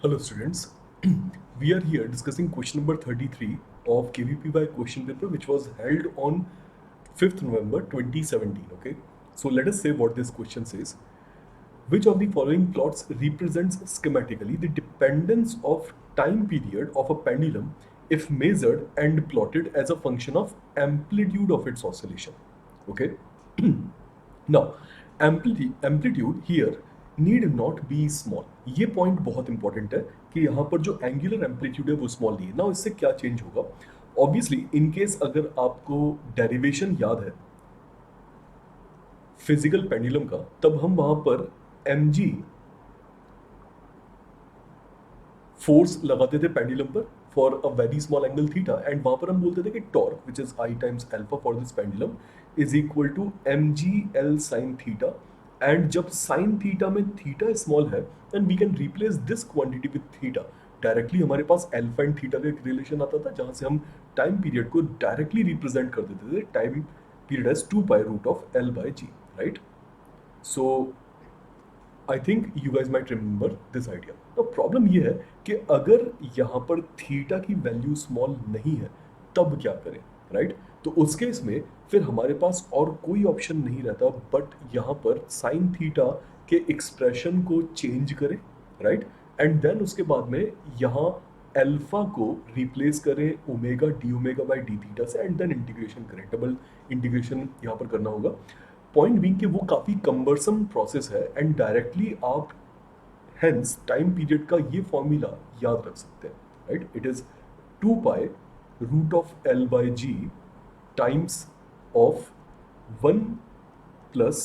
Hello students, we are here discussing question number 33 of KVPY question paper which was held on 5th November 2017. Okay, so let us say what this question says. Which of the following plots represents schematically the dependence of time period of a pendulum if measured and plotted as a function of amplitude of its oscillation? Okay, now amplitude here need not be small. ये point बहुत important है कि यहाँ पर जो angular amplitude है वो small नहीं है ना। इससे क्या चेंज होगा? ऑब्वियसली इन केस अगर आपको डेरिवेशन याद है फिजिकल पेंडुलम का, तब हम वहां पर mg फोर्स लगाते थे पेंडुलम पर for a very small angle theta, and वहां पर हम बोलते थे कि torque which is I times alpha for this pendulum is equal to mg l sin थीटा। एंड जब साइन थीटा में थीटा स्मॉल है then we can replace this quantity with theta. Directly हमारे पास अल्फा एंड थीटा का एक relation आता था जहां से हम टाइम पीरियड को डायरेक्टली रिप्रेजेंट कर देते थे। Time period as 2 pi root of l by g, right? So I think you guys might remember this idea. तो प्रॉब्लम ये है कि अगर यहाँ पर थीटा की वैल्यू स्मॉल नहीं है तब क्या करें, राइट? तो उस केस में फिर हमारे पास और कोई ऑप्शन नहीं रहता बट यहाँ पर साइन थीटा के एक्सप्रेशन को चेंज करें, राइट? एंड देन उसके बाद में यहाँ अल्फा को रिप्लेस करें omega d omega by d theta से, एंड देन इंटीग्रेशन करें। डबल इंटीग्रेशन यहाँ पर करना होगा। पॉइंट बीइंग कि वो काफ़ी कम्बरसम प्रोसेस है एंड डायरेक्टली आप हेंस टाइम पीरियड का ये फॉर्मूला याद रख सकते हैं, right? It is 2 pi root of l by ji times of 1 plus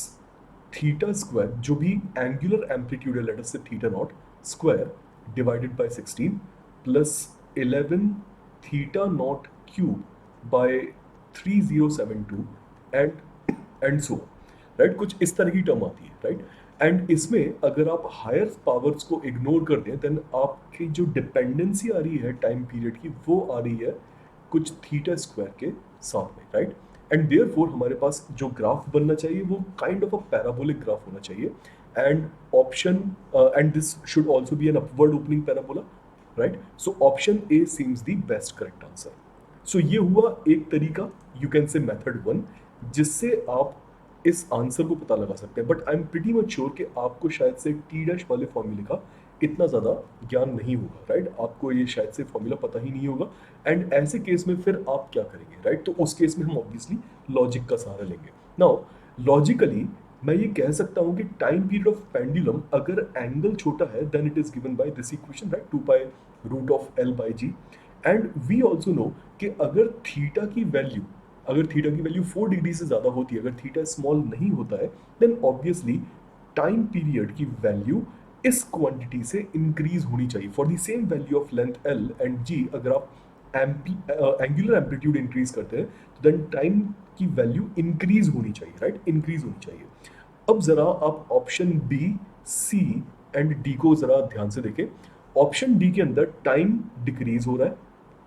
theta square, जो भी एंगुलर एम्पलीट्यूड है, लेट अस से theta naught square, divided by 16 plus 11 theta naught cube by 3072 and so, right? कुछ इस तरह की term आती है, राइट? एंड इसमें अगर आप हायर पावर्स को इग्नोर कर दें देन आपकी जो डिपेंडेंसी आ रही है टाइम पीरियड की वो आ रही है कुछ थीटा स्क्वायर के साथ में, राइट? एंड देयरफॉर हमारे पास जो ग्राफ बनना चाहिए वो kind of a parabolic graph होना चाहिए, and option and this should also be an upward opening parabola, right? So option A seems the best correct answer. सो ये हुआ एक तरीका, यू कैन से मेथड 1, जिससे आप इस आंसर को पता लगा सकते हैं। But I am pretty much sure कि आपको शायद से टी डैश वाले फॉर्मूले का इतना ज़्यादा ज्ञान नहीं होगा, राइट? आपको ये शायद से फॉर्मूला पता ही नहीं होगा, एंड ऐसे केस में फिर आप क्या करेंगे, राइट? तो उस केस में हम ऑब्वियसली लॉजिक का सहारा लेंगे। नाउ लॉजिकली मैं ये कह सकता हूँ कि टाइम पीरियड ऑफ पेंडुलम अगर एंगल छोटा है then it is given by this equation, right? 2 pi root of l by g. And we also know कि अगर थीटा की वैल्यू 4 डिग्री से ज़्यादा होती है, अगर थीटा स्मॉल नहीं होता है, देन ऑब्वियसली टाइम पीरियड की वैल्यू इस क्वांटिटी से इंक्रीज होनी चाहिए for the same value of length l and g। अगर आप एंगुलर एम्पलीट्यूड इंक्रीज करते हैं तो देन टाइम की वैल्यू इंक्रीज होनी चाहिए, राइट? इंक्रीज होनी चाहिए। अब जरा आप option B, C and D को जरा ध्यान से देखें। ऑप्शन डी के अंदर टाइम डिक्रीज हो रहा है,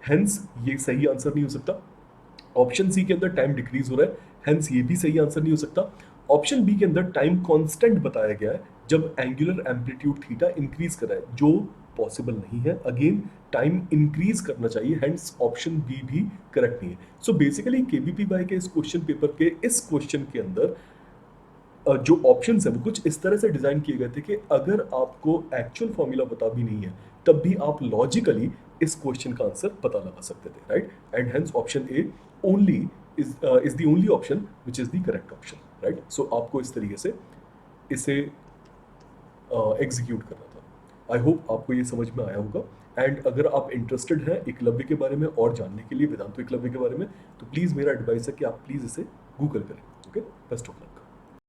हेंस ये सही आंसर नहीं हो सकता। ऑप्शन सी के अंदर टाइम डिक्रीज हो रहा है, हेंस ये भी सही आंसर नहीं हो सकता। ऑप्शन बी के अंदर टाइम कांस्टेंट बताया गया है जब एंगुलर एम्पलीट्यूड थीटा इंक्रीज कर रहा है, जो पॉसिबल नहीं है। अगेन टाइम इंक्रीज करना चाहिए, हेंस ऑप्शन बी भी करेक्ट नहीं है। सो बेसिकली केबीपीवाई के इस क्वेश्चन पेपर के इस क्वेश्चन के अंदर जो ऑप्शन है वो कुछ इस तरह से डिजाइन किए गए थे कि अगर आपको एक्चुअल फॉर्मूला पता भी नहीं है तब भी आप लॉजिकली इस क्वेश्चन का आंसर पता लगा सकते थे, right? And hence option A only is the only option which is the correct option, right? So आपको इस तरीके से इसे एग्जीक्यूट करना था। आई होप आपको ये समझ में आया होगा। एंड अगर आप इंटरेस्टेड हैं एकलव्य के बारे में और जानने के लिए, वेदांतो एकलव्य के बारे में, तो प्लीज़ मेरा एडवाइस है कि आप प्लीज़ इसे गूगल करें। Okay, best of luck.